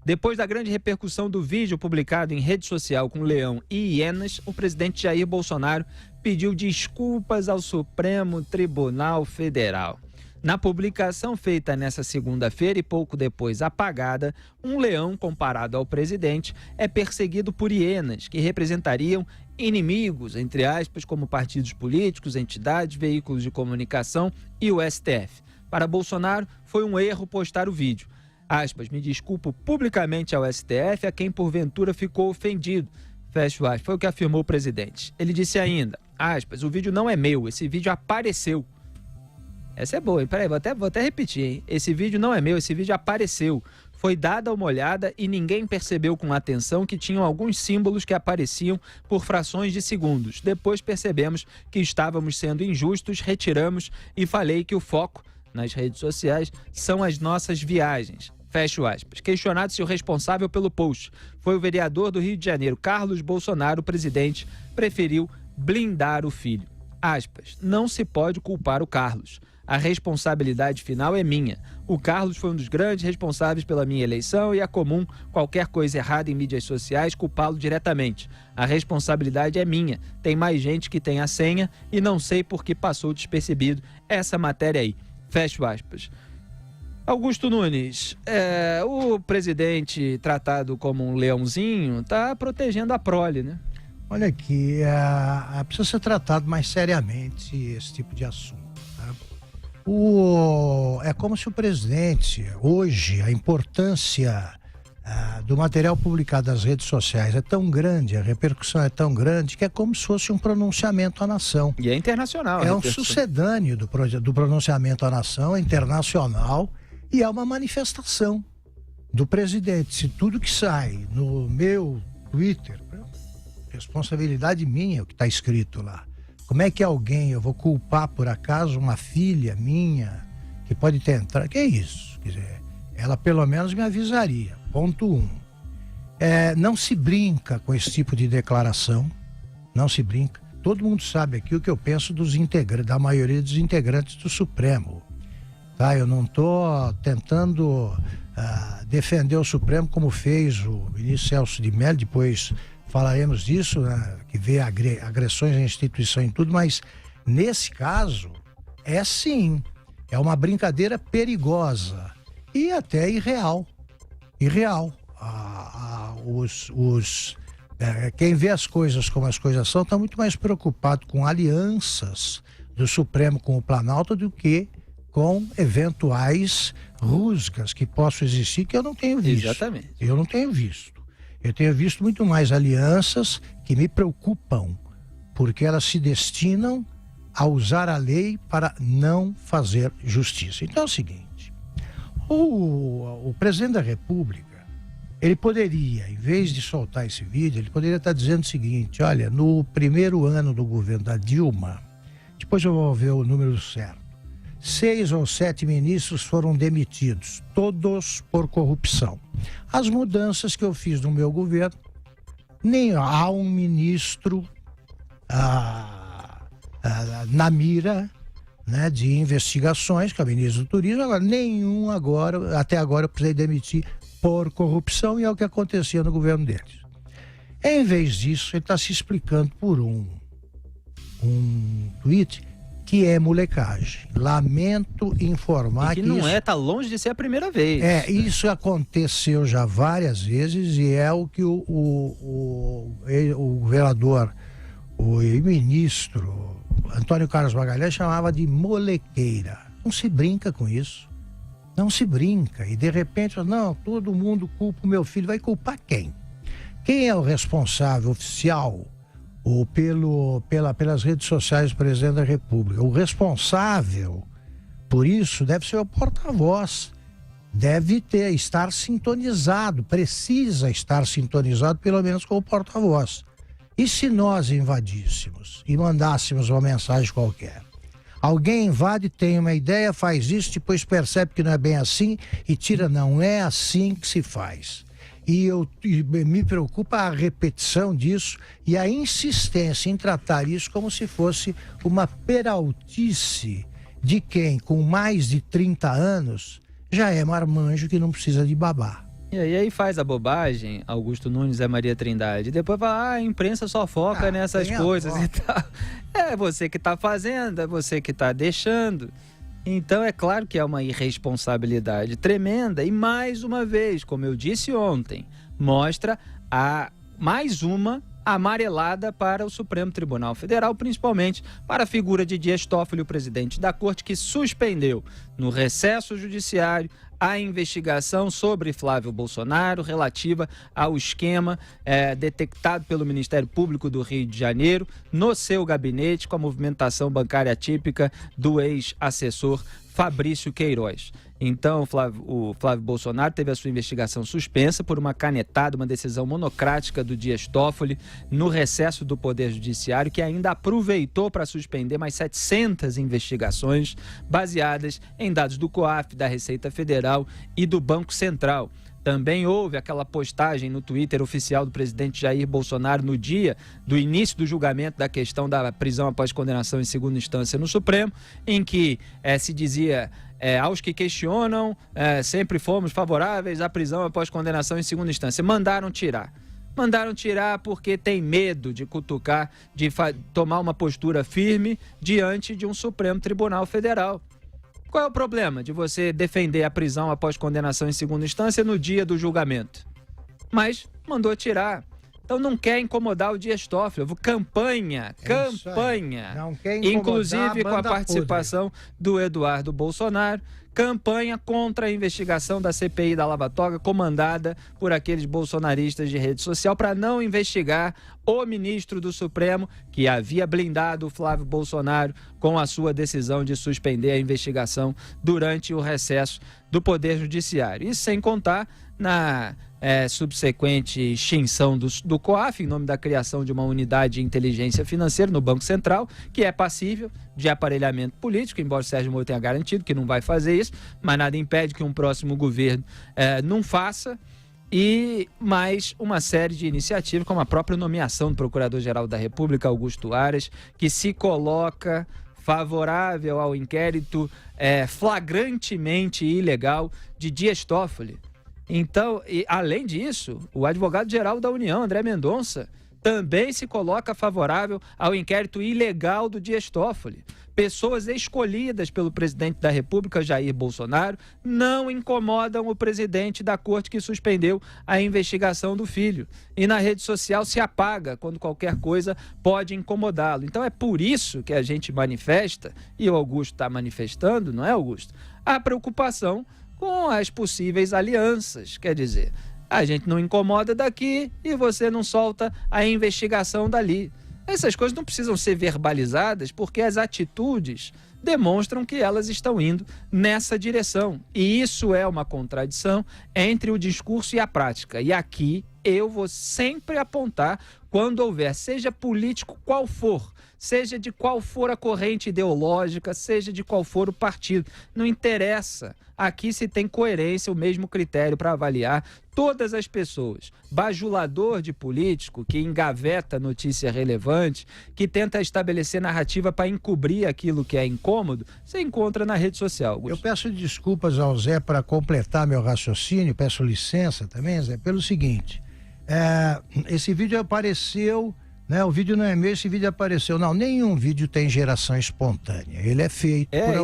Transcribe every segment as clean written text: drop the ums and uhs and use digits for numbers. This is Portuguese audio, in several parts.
Depois da grande repercussão do vídeo publicado em rede social com leão e hienas, o presidente Jair Bolsonaro pediu desculpas ao Supremo Tribunal Federal. Na publicação feita nesta segunda-feira e pouco depois apagada, um leão, comparado ao presidente, é perseguido por hienas, que representariam inimigos, entre aspas, como partidos políticos, entidades, veículos de comunicação e o STF. Para Bolsonaro, foi um erro postar o vídeo. Aspas, me desculpo publicamente ao STF a quem porventura ficou ofendido. Fecho aspas, foi o que afirmou o presidente. Ele disse ainda, aspas, o vídeo não é meu, esse vídeo apareceu. Essa é boa, hein? Peraí, vou até repetir, hein? Esse vídeo não é meu, esse vídeo apareceu. Foi dada uma olhada e ninguém percebeu com atenção que tinham alguns símbolos que apareciam por frações de segundos. Depois percebemos que estávamos sendo injustos, retiramos e falei que o foco nas redes sociais são as nossas viagens. Fecho aspas. Questionado se o responsável pelo post foi o vereador do Rio de Janeiro, Carlos Bolsonaro, o presidente preferiu blindar o filho. Aspas, não se pode culpar o Carlos. A responsabilidade final é minha. O Carlos foi um dos grandes responsáveis pela minha eleição e é comum qualquer coisa errada em mídias sociais culpá-lo diretamente. A responsabilidade é minha. Tem mais gente que tem a senha e não sei por que passou despercebido essa matéria aí. Fecho aspas. Augusto Nunes, o presidente tratado como um leãozinho está protegendo a prole, né? Olha aqui, precisa ser tratado mais seriamente esse tipo de assunto. É como se o presidente, hoje, a importância do material publicado nas redes sociais é tão grande, a repercussão é tão grande, que é como se fosse um pronunciamento à nação. E é internacional. É um sucedâneo do pronunciamento à nação, é internacional, e é uma manifestação do presidente. Se tudo que sai no meu Twitter, responsabilidade minha, o que está escrito lá. Como é que eu vou culpar por acaso uma filha minha que pode ter entrado? Que é isso? Quer dizer, ela pelo menos me avisaria. Ponto 1. Não se brinca com esse tipo de declaração. Não se brinca. Todo mundo sabe aqui o que eu penso da maioria dos integrantes do Supremo. Tá? Eu não estou tentando defender o Supremo como fez o ministro Celso de Mello, depois falaremos disso, né, que vê agressões à instituição e tudo, mas nesse caso sim, é uma brincadeira perigosa e até irreal. Quem vê as coisas como as coisas são está muito mais preocupado com alianças do Supremo com o Planalto do que com eventuais rusgas que possam existir, que eu não tenho visto. Exatamente. Eu não tenho visto. Eu tenho visto muito mais alianças que me preocupam, porque elas se destinam a usar a lei para não fazer justiça. Então é o seguinte, o presidente da República, ele poderia, em vez de soltar esse vídeo, ele poderia estar dizendo o seguinte, olha, no primeiro ano do governo da Dilma, depois eu vou ver o número certo, 6 ou 7 ministros foram demitidos, todos por corrupção. As mudanças que eu fiz no meu governo, nem há um ministro na mira, né, de investigações, que é o ministro do Turismo, agora nenhum até agora eu precisei demitir por corrupção, e é o que acontecia no governo deles. Em vez disso, ele está se explicando por um tweet que é molecagem. Lamento informar que não tá longe de ser a primeira vez. Isso aconteceu já várias vezes e é o que o governador, o ministro Antônio Carlos Magalhães chamava de molequeira. Não se brinca com isso. Não se brinca. E de repente, não, todo mundo culpa o meu filho. Vai culpar quem? Quem é o responsável oficial ou pelas redes sociais do presidente da República? O responsável por isso deve ser o porta-voz, deve estar sintonizado, precisa estar sintonizado pelo menos com o porta-voz. E se nós invadíssemos e mandássemos uma mensagem qualquer? Alguém invade, tem uma ideia, faz isso, depois percebe que não é bem assim e tira, não é assim que se faz. E me preocupa a repetição disso e a insistência em tratar isso como se fosse uma peraltice de quem, com mais de 30 anos, já é marmanjo que não precisa de babá. E aí faz a bobagem, Augusto Nunes e Maria Trindade. Depois fala, a imprensa só foca nessas coisas e tal. É você que está fazendo, é você que está deixando. Então é claro que é uma irresponsabilidade tremenda. E mais uma vez, como eu disse ontem, mostra mais uma amarelada para o Supremo Tribunal Federal, principalmente para a figura de Dias Toffoli, o presidente da Corte, que suspendeu no recesso judiciário a investigação sobre Flávio Bolsonaro relativa ao esquema detectado pelo Ministério Público do Rio de Janeiro no seu gabinete com a movimentação bancária típica do ex-assessor Fabrício Queiroz. Então, o Flávio Bolsonaro teve a sua investigação suspensa por uma canetada, uma decisão monocrática do Dias Toffoli no recesso do Poder Judiciário, que ainda aproveitou para suspender mais 700 investigações baseadas em dados do COAF, da Receita Federal e do Banco Central. Também houve aquela postagem no Twitter oficial do presidente Jair Bolsonaro no dia do início do julgamento da questão da prisão após condenação em segunda instância no Supremo, em que se dizia aos que questionam, sempre fomos favoráveis à prisão após condenação em segunda instância. Mandaram tirar porque tem medo de cutucar, de tomar uma postura firme diante de um Supremo Tribunal Federal. Qual é o problema de você defender a prisão após condenação em segunda instância no dia do julgamento? Mas mandou tirar. Então não quer incomodar o Dias Toffoli. Campanha. Não quer incomodar, inclusive com a participação do Eduardo Bolsonaro. Campanha contra a investigação da CPI da Lava Toga, comandada por aqueles bolsonaristas de rede social, para não investigar o ministro do Supremo, que havia blindado o Flávio Bolsonaro com a sua decisão de suspender a investigação durante o recesso do Poder Judiciário. Isso sem contar na subsequente extinção do COAF, em nome da criação de uma unidade de inteligência financeira no Banco Central, que é passível de aparelhamento político, embora o Sérgio Moro tenha garantido que não vai fazer isso, mas nada impede que um próximo governo não faça. E mais uma série de iniciativas, como a própria nomeação do Procurador-Geral da República, Augusto Aras, que se coloca favorável ao inquérito flagrantemente ilegal de Dias Toffoli. Então, além disso, o advogado-geral da União, André Mendonça, também se coloca favorável ao inquérito ilegal do Dias Toffoli. Pessoas escolhidas pelo presidente da República, Jair Bolsonaro, não incomodam o presidente da Corte que suspendeu a investigação do filho. E na rede social se apaga quando qualquer coisa pode incomodá-lo. Então é por isso que a gente manifesta, e o Augusto está manifestando, não é, Augusto? A preocupação com as possíveis alianças. Quer dizer, a gente não incomoda daqui e você não solta a investigação dali. Essas coisas não precisam ser verbalizadas porque as atitudes demonstram que elas estão indo nessa direção. E isso é uma contradição entre o discurso e a prática. E aqui eu vou sempre apontar quando houver, seja político qual for, seja de qual for a corrente ideológica, seja de qual for o partido. Não interessa. Aqui se tem coerência, o mesmo critério para avaliar todas as pessoas. Bajulador de político que engaveta notícia relevante, que tenta estabelecer narrativa para encobrir aquilo que é incômodo, você encontra na rede social, Augusto. Eu peço desculpas ao Zé para completar meu raciocínio, peço licença também, Zé, pelo seguinte, esse vídeo apareceu, né? O vídeo não é meu, esse vídeo apareceu. Não, nenhum vídeo tem geração espontânea. Ele é feito por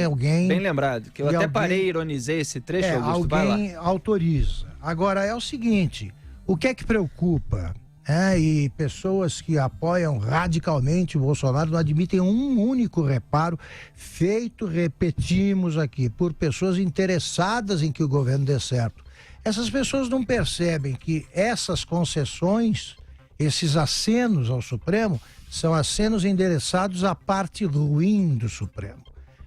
alguém. Bem lembrado, que eu até parei e ironizei esse trecho, Augusto. Alguém autoriza. Agora é o seguinte: o que é que preocupa? E pessoas que apoiam radicalmente o Bolsonaro não admitem um único reparo feito, repetimos aqui, por pessoas interessadas em que o governo dê certo. Essas pessoas não percebem que essas concessões, esses acenos ao Supremo, são acenos endereçados à parte ruim do Supremo,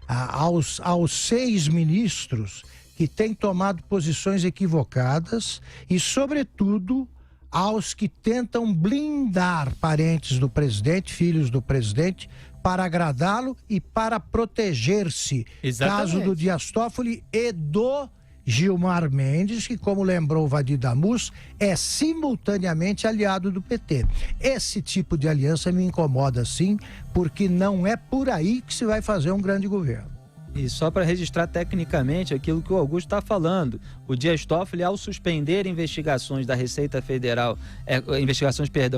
aos 6 ministros que têm tomado posições equivocadas e, sobretudo, aos que tentam blindar parentes do presidente, filhos do presidente, para agradá-lo e para proteger-se. Exatamente. Caso do Dias Toffoli e do Gilmar Mendes, que, como lembrou o Vadir Damus, é simultaneamente aliado do PT. Esse tipo de aliança me incomoda, sim, porque não é por aí que se vai fazer um grande governo. E só para registrar tecnicamente aquilo que o Augusto está falando, o Dias Toffoli, ao suspender investigações da Receita Federal,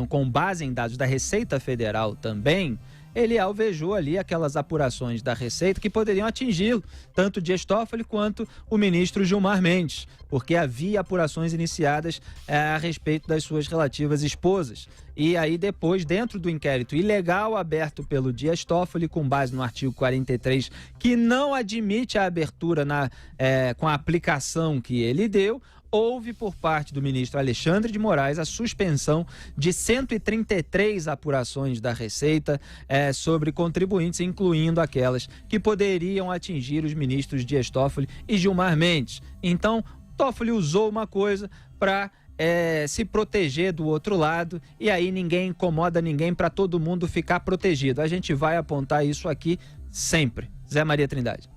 com base em dados da Receita Federal também, ele alvejou ali aquelas apurações da Receita que poderiam atingi-lo, tanto o Dias Toffoli quanto o ministro Gilmar Mendes, porque havia apurações iniciadas a respeito das suas relativas esposas. E aí depois, dentro do inquérito ilegal aberto pelo Dias Toffoli, com base no artigo 43, que não admite a abertura com a aplicação que ele deu, houve por parte do ministro Alexandre de Moraes a suspensão de 133 apurações da Receita sobre contribuintes, incluindo aquelas que poderiam atingir os ministros Dias Toffoli e Gilmar Mendes. Então, Toffoli usou uma coisa para se proteger do outro lado, e aí ninguém incomoda ninguém, para todo mundo ficar protegido. A gente vai apontar isso aqui sempre. Zé Maria Trindade.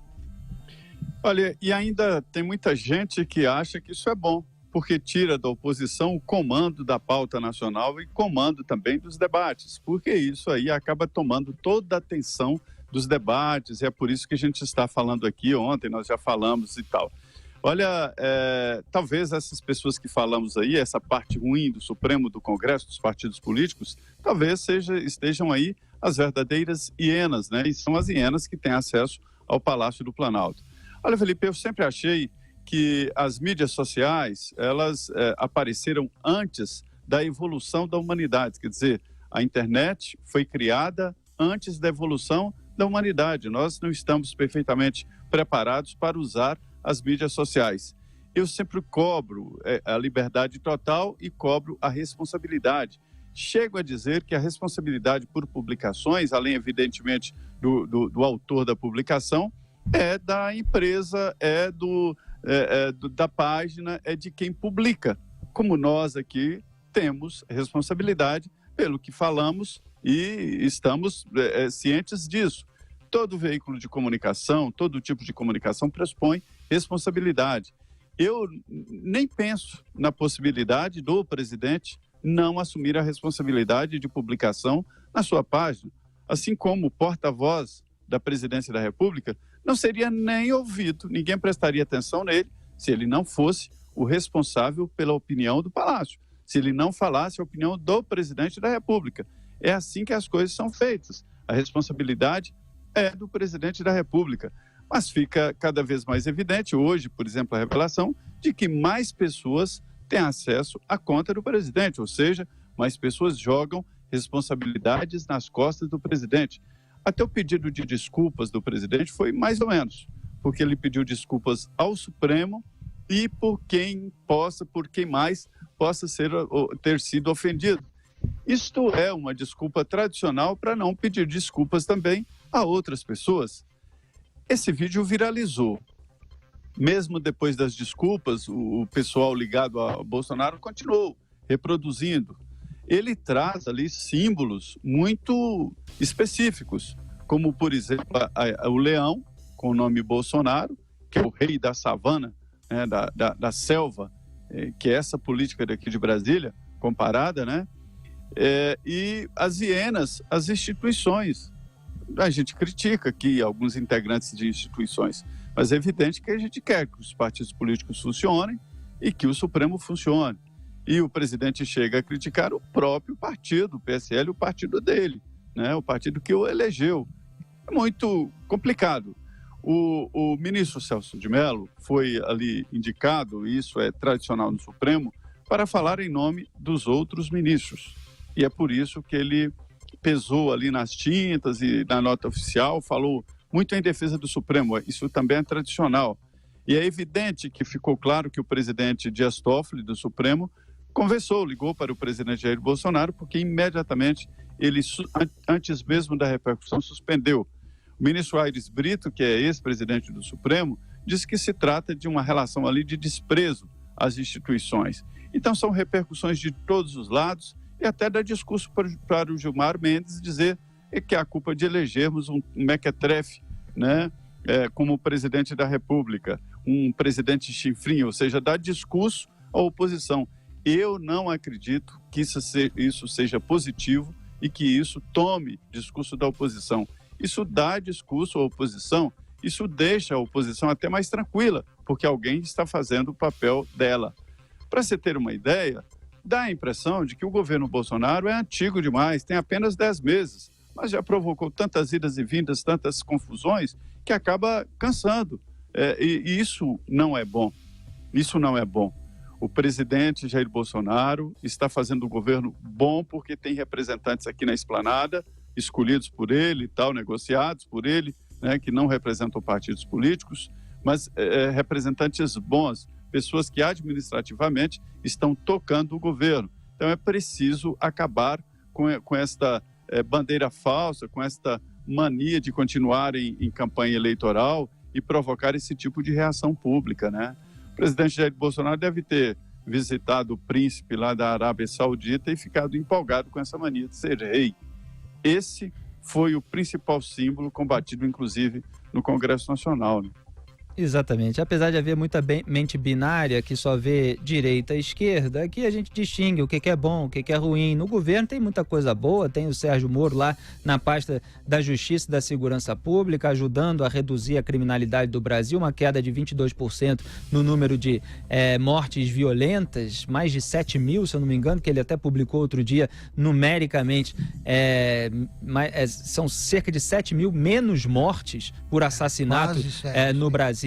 Olha, e ainda tem muita gente que acha que isso é bom, porque tira da oposição o comando da pauta nacional e comando também dos debates, porque isso aí acaba tomando toda a atenção dos debates, e é por isso que a gente está falando aqui. Ontem nós já falamos e tal. Olha, talvez essas pessoas que falamos aí, essa parte ruim do Supremo, do Congresso, dos partidos políticos, talvez estejam aí as verdadeiras hienas, né? E são as hienas que têm acesso ao Palácio do Planalto. Olha, Felipe, eu sempre achei que as mídias sociais, elas apareceram antes da evolução da humanidade. Quer dizer, a internet foi criada antes da evolução da humanidade. Nós não estamos perfeitamente preparados para usar as mídias sociais. Eu sempre cobro a liberdade total e cobro a responsabilidade. Chego a dizer que a responsabilidade por publicações, além, evidentemente, do autor da publicação, é da empresa, da página, é de quem publica. Como nós aqui temos responsabilidade pelo que falamos e estamos cientes disso. Todo veículo de comunicação, todo tipo de comunicação pressupõe responsabilidade. Eu nem penso na possibilidade do presidente não assumir a responsabilidade de publicação na sua página, assim como o porta-voz da presidência da República não seria nem ouvido, ninguém prestaria atenção nele se ele não fosse o responsável pela opinião do Palácio, se ele não falasse a opinião do presidente da República. É assim que as coisas são feitas. A responsabilidade é do presidente da República. Mas fica cada vez mais evidente hoje, por exemplo, a revelação de que mais pessoas têm acesso à conta do presidente, ou seja, mais pessoas jogam responsabilidades nas costas do presidente. Até o pedido de desculpas do presidente foi mais ou menos, porque ele pediu desculpas ao Supremo e por quem mais possa ter sido ofendido. Isto é uma desculpa tradicional para não pedir desculpas também a outras pessoas. Esse vídeo viralizou. Mesmo depois das desculpas, o pessoal ligado a Bolsonaro continuou reproduzindo. Ele traz ali símbolos muito específicos, como, por exemplo, o leão, com o nome Bolsonaro, que é o rei da savana, né, da selva, que é essa política daqui de Brasília, comparada, né? E as hienas, as instituições. A gente critica aqui alguns integrantes de instituições, mas é evidente que a gente quer que os partidos políticos funcionem e que o Supremo funcione. E o presidente chega a criticar o próprio partido, o PSL, o partido dele, né? O partido que o elegeu. É muito complicado. O ministro Celso de Mello foi ali indicado, e isso é tradicional no Supremo, para falar em nome dos outros ministros. E é por isso que ele pesou ali nas tintas e na nota oficial, falou muito em defesa do Supremo. Isso também é tradicional. E é evidente que ficou claro que o presidente Dias Toffoli, do Supremo, ligou para o presidente Jair Bolsonaro, porque imediatamente ele, antes mesmo da repercussão, suspendeu. O ministro Aires Brito, que é ex-presidente do Supremo, disse que se trata de uma relação ali de desprezo às instituições. Então são repercussões de todos os lados, e até dá discurso para o Gilmar Mendes dizer que é a culpa de elegermos um mequetrefe, né, como presidente da República, um presidente chifrinho, ou seja, dá discurso à oposição. Eu não acredito que isso seja positivo e que isso tome discurso da oposição. Isso dá discurso à oposição isso deixa a oposição até mais tranquila, porque alguém está fazendo o papel dela. Para você ter uma ideia, dá a impressão de que o governo Bolsonaro é antigo demais, tem apenas 10 meses, mas já provocou tantas idas e vindas, tantas confusões, que acaba cansando. E isso não é bom. Isso não é bom. O presidente Jair Bolsonaro está fazendo um governo bom porque tem representantes aqui na esplanada, escolhidos por ele e tal, negociados por ele, né, que não representam partidos políticos, mas representantes bons, pessoas que administrativamente estão tocando o governo. Então é preciso acabar com esta bandeira falsa, com esta mania de continuar em campanha eleitoral e provocar esse tipo de reação pública, né? O presidente Jair Bolsonaro deve ter visitado o príncipe lá da Arábia Saudita e ficado empolgado com essa mania de ser rei. Esse foi o principal símbolo combatido, inclusive, no Congresso Nacional, né? Exatamente. Apesar de haver muita mente binária que só vê direita e esquerda, aqui a gente distingue o que é bom, o que é ruim. No governo tem muita coisa boa, tem o Sérgio Moro lá na pasta da Justiça e da Segurança Pública, ajudando a reduzir a criminalidade do Brasil, uma queda de 22% no número de mortes violentas, mais de 7 mil, se eu não me engano, que ele até publicou outro dia, numericamente, são cerca de 7 mil menos mortes por assassinato no Brasil.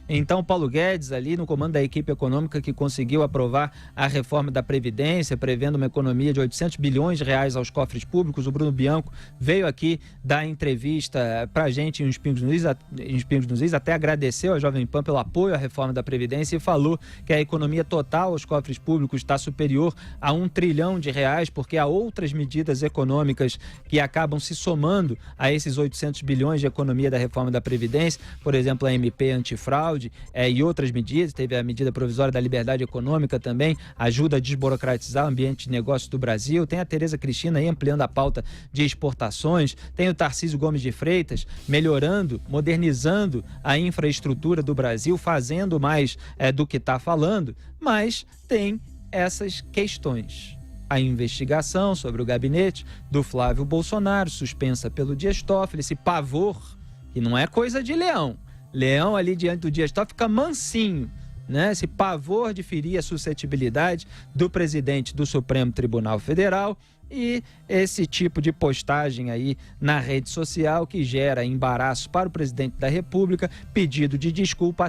Então, Paulo Guedes ali no comando da equipe econômica que conseguiu aprovar a reforma da Previdência, prevendo uma economia de 800 bilhões de reais aos cofres públicos. O Bruno Bianco veio aqui dar entrevista pra gente em Os Pingos nos Is, até agradeceu a Jovem Pan pelo apoio à reforma da Previdência e falou que a economia total aos cofres públicos está superior a 1 trilhão de reais, porque há outras medidas econômicas que acabam se somando a esses 800 bilhões de economia da reforma da Previdência, por exemplo, a MP antifraude e outras medidas. Teve a medida provisória da liberdade econômica também, ajuda a desburocratizar o ambiente de negócios do Brasil. Tem a Tereza Cristina aí ampliando a pauta de exportações, tem o Tarcísio Gomes de Freitas melhorando, modernizando a infraestrutura do Brasil, fazendo mais do que está falando, mas tem essas questões. A investigação sobre o gabinete do Flávio Bolsonaro, suspensa pelo Dias Toffoli, esse pavor, que não é coisa de leão. Leão ali diante do Dias Toffoli fica mansinho, né? Esse pavor de ferir a suscetibilidade do presidente do Supremo Tribunal Federal e esse tipo de postagem aí na rede social que gera embaraço para o presidente da República, pedido de desculpa